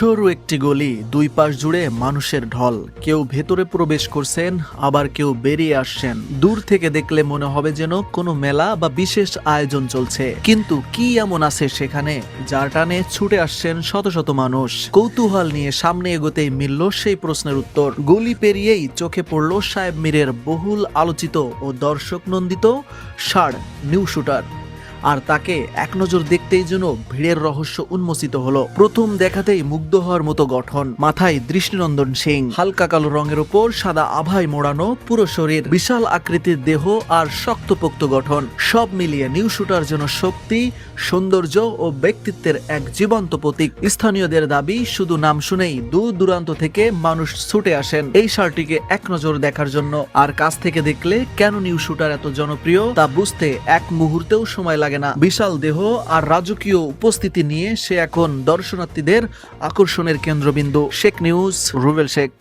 সরু একটি গলি, দুই পাশ জুড়ে মানুষের ঢল। কেউ ভেতরে প্রবেশ করছেন, আবার কেউ বেরিয়ে আসছেন। দূর থেকে দেখলে মনে হবে যেন কোনো মেলা বা বিশেষ আয়োজন চলছে। কিন্তু কি এমন আছে সেখানে যার টানে ছুটে আসছেন শত শত মানুষ? কৌতূহল নিয়ে সামনে এগোতেই মিলল সেই প্রশ্নের উত্তর। গলি পেরিয়েই চোখে পড়ল সাহেব মীরের বহুল আলোচিত ও দর্শক নন্দিত ষাঁড় নিউ শুটার। আর তাকে এক নজর দেখতেই যেন ভিড়ের রহস্য উন্মোচিত হলো। প্রথম দেখাতেই মুগ্ধ হওয়ার মতো গঠন, মাথায় দৃষ্টিনন্দন শিং, হালকা কালো রঙের উপর সাদা আভায় মোড়ানো পুরো শরীর, বিশাল আকৃতির দেহ আর শক্তপোক্ত গঠন, সব মিলিয়ে নিউ শুটার যেন শক্তি, সৌন্দর্য ও ব্যক্তিত্বের এক জীবন্ত প্রতীক। স্থানীয়দের দাবি, শুধু নাম শুনেই দূর দূরান্ত থেকে মানুষ ছুটে আসেন এই ষাঁড়টিকে এক নজর দেখার জন্য। আর কাছ থেকে দেখলে কেন নিউ শুটার এত জনপ্রিয় তা বুঝতে এক মুহূর্তেও সময় লাগে না। বিশাল দেহ আর রাজকীয় উপস্থিতি নিয়ে সে এখন দর্শনার্থীদের আকর্ষণের কেন্দ্রবিন্দু। শেখ নিউজ, রুবেল শেখ।